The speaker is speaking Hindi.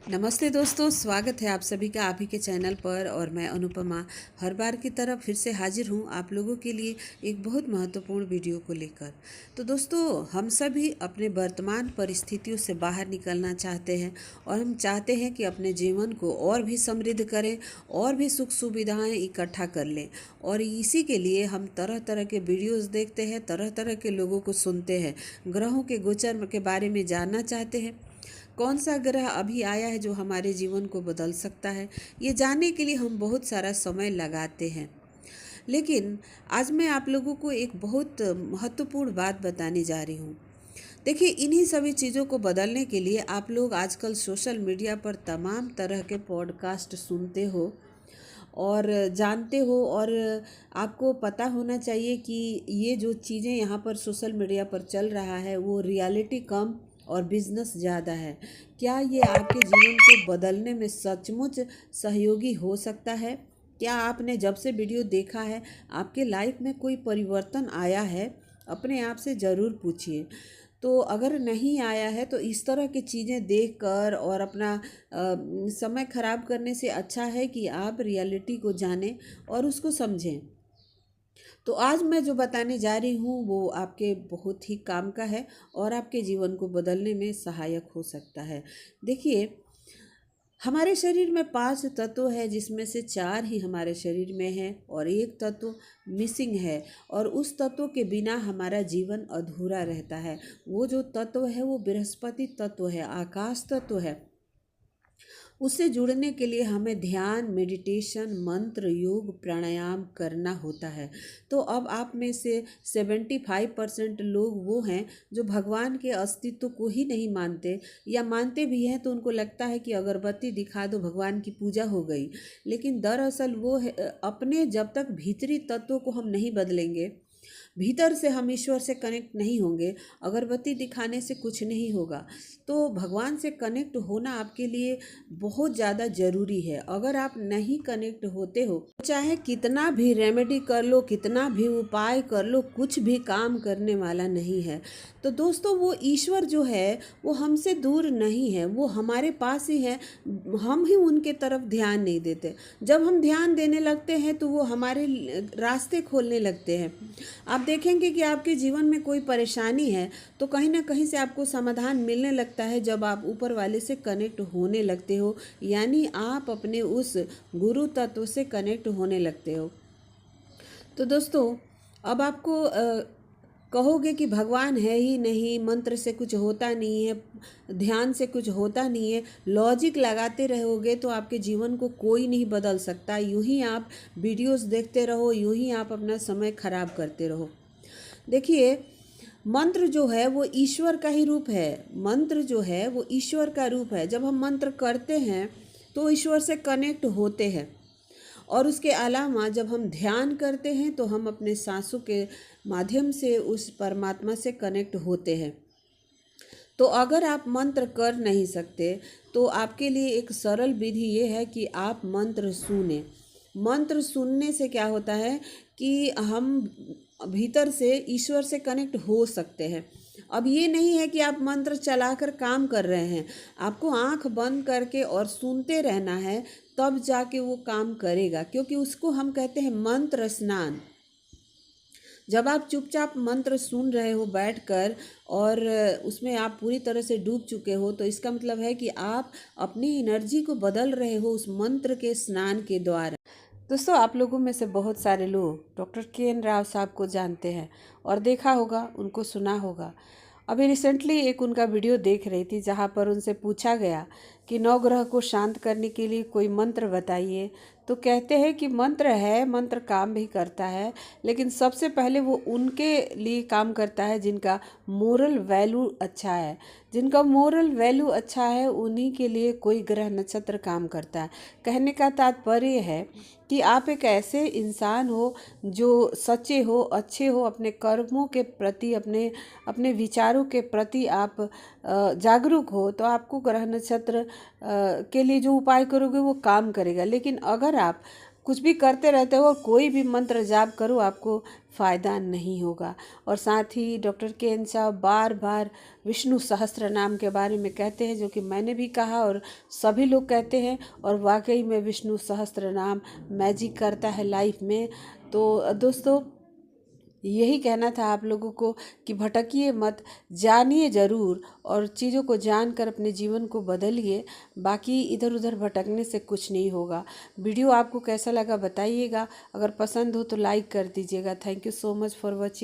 नमस्ते दोस्तों, स्वागत है आप सभी का आप ही के चैनल पर। और मैं अनुपमा हर बार की तरह फिर से हाजिर हूँ आप लोगों के लिए एक बहुत महत्वपूर्ण वीडियो को लेकर। तो दोस्तों, हम सभी अपने वर्तमान परिस्थितियों से बाहर निकलना चाहते हैं और हम चाहते हैं कि अपने जीवन को और भी समृद्ध करें और भी सुख सुविधाएं इकट्ठा कर लें। और इसी के लिए हम तरह तरह के वीडियोज़ देखते हैं, तरह तरह के लोगों को सुनते हैं, ग्रहों के गोचर के बारे में जानना चाहते हैं। कौन सा ग्रह अभी आया है जो हमारे जीवन को बदल सकता है, ये जानने के लिए हम बहुत सारा समय लगाते हैं। लेकिन आज मैं आप लोगों को एक बहुत महत्वपूर्ण बात बताने जा रही हूँ। देखिए, इन्हीं सभी चीज़ों को बदलने के लिए आप लोग आजकल सोशल मीडिया पर तमाम तरह के पॉडकास्ट सुनते हो और जानते हो। और आपको पता होना चाहिए कि ये जो चीज़ें यहाँ पर सोशल मीडिया पर चल रहा है वो रियलिटी कम और बिजनेस ज़्यादा है। क्या ये आपके जीवन को बदलने में सचमुच सहयोगी हो सकता है? क्या आपने जब से वीडियो देखा है आपके लाइफ में कोई परिवर्तन आया है? अपने आप से ज़रूर पूछिए। तो अगर नहीं आया है तो इस तरह की चीज़ें देखकर और अपना समय ख़राब करने से अच्छा है कि आप रियलिटी को जानें और उसको समझें। तो आज मैं जो बताने जा रही हूँ वो आपके बहुत ही काम का है और आपके जीवन को बदलने में सहायक हो सकता है। देखिए, हमारे शरीर में 5 तत्व है जिसमें से 4 ही हमारे शरीर में है और एक तत्व मिसिंग है। और उस तत्व के बिना हमारा जीवन अधूरा रहता है। वो जो तत्व है वो बृहस्पति तत्व है, आकाश तत्व है। उससे जुड़ने के लिए हमें ध्यान, मेडिटेशन, मंत्र, योग, प्राणायाम करना होता है। तो अब आप में से 75% लोग वो हैं जो भगवान के अस्तित्व को ही नहीं मानते, या मानते भी हैं तो उनको लगता है कि अगरबत्ती दिखा दो भगवान की पूजा हो गई। लेकिन दरअसल वो है, अपने जब तक भीतरी तत्वों को हम नहीं बदलेंगे, भीतर से हम ईश्वर से कनेक्ट नहीं होंगे, अगरबत्ती दिखाने से कुछ नहीं होगा। तो भगवान से कनेक्ट होना आपके लिए बहुत ज़्यादा ज़रूरी है। अगर आप नहीं कनेक्ट होते हो, चाहे कितना भी रेमेडी कर लो, कितना भी उपाय कर लो, कुछ भी काम करने वाला नहीं है। तो दोस्तों, वो ईश्वर जो है वो हमसे दूर नहीं है, वो हमारे पास ही है। हम ही उनके तरफ ध्यान नहीं देते। जब हम ध्यान देने लगते हैं तो वो हमारे रास्ते खोलने लगते हैं। आप देखेंगे कि आपके जीवन में कोई परेशानी है तो कहीं ना कहीं से आपको समाधान मिलने लगता है जब आप ऊपर वाले से कनेक्ट होने लगते हो, यानी आप अपने उस गुरु तत्व से कनेक्ट होने लगते हो। तो दोस्तों, अब आपको कहोगे कि भगवान है ही नहीं, मंत्र से कुछ होता नहीं है, ध्यान से कुछ होता नहीं है, लॉजिक लगाते रहोगे तो आपके जीवन को कोई नहीं बदल सकता। यूं ही आप वीडियोस देखते रहो, यूं ही आप अपना समय खराब करते रहो। देखिए, मंत्र जो है वो ईश्वर का ही रूप है। मंत्र जो है वो ईश्वर का रूप है। जब हम मंत्र करते हैं तो ईश्वर से कनेक्ट होते हैं। और उसके अलावा जब हम ध्यान करते हैं तो हम अपने सांसों के माध्यम से उस परमात्मा से कनेक्ट होते हैं। तो अगर आप मंत्र कर नहीं सकते तो आपके लिए एक सरल विधि ये है कि आप मंत्र सुने। मंत्र सुनने से क्या होता है कि हम भीतर से ईश्वर से कनेक्ट हो सकते हैं। अब ये नहीं है कि आप मंत्र चलाकर काम कर रहे हैं, आपको आंख बंद करके और सुनते रहना है, तब जाके वो काम करेगा, क्योंकि उसको हम कहते हैं मंत्र स्नान। जब आप चुपचाप मंत्र सुन रहे हो बैठकर और उसमें आप पूरी तरह से डूब चुके हो, तो इसका मतलब है कि आप अपनी एनर्जी को बदल रहे हो उस मंत्र के स्नान के द्वारा। दोस्तों, आप लोगों में से बहुत सारे लोग डॉक्टर के.एन. राव साहब को जानते हैं और देखा होगा, उनको सुना होगा। अभी रिसेंटली एक उनका वीडियो देख रही थी जहाँ पर उनसे पूछा गया कि नवग्रह को शांत करने के लिए कोई मंत्र बताइए। तो कहते हैं कि मंत्र है, मंत्र काम भी करता है, लेकिन सबसे पहले वो उनके लिए काम करता है जिनका मोरल वैल्यू अच्छा है। जिनका मोरल वैल्यू अच्छा है उन्हीं के लिए कोई ग्रह नक्षत्र काम करता है। कहने का तात्पर्य है कि आप एक ऐसे इंसान हो जो सच्चे हो, अच्छे हो, अपने कर्मों के प्रति, अपने अपने विचारों के प्रति आप जागरूक हो, तो आपको ग्रह नक्षत्र के लिए जो उपाय करोगे वो काम करेगा। लेकिन अगर आप कुछ भी करते रहते हो, कोई भी मंत्र जाप करो, आपको फ़ायदा नहीं होगा। और साथ ही डॉक्टर के एन साहब बार बार विष्णु सहस्त्र नाम के बारे में कहते हैं, जो कि मैंने भी कहा और सभी लोग कहते हैं, और वाकई में विष्णु सहस्त्र नाम मैजिक करता है लाइफ में। तो दोस्तों, यही कहना था आप लोगों को कि भटकिए मत, जानिए ज़रूर और चीज़ों को जानकर अपने जीवन को बदलिए। बाकी इधर उधर भटकने से कुछ नहीं होगा। वीडियो आपको कैसा लगा बताइएगा। अगर पसंद हो तो लाइक कर दीजिएगा। Thank you so much for watching.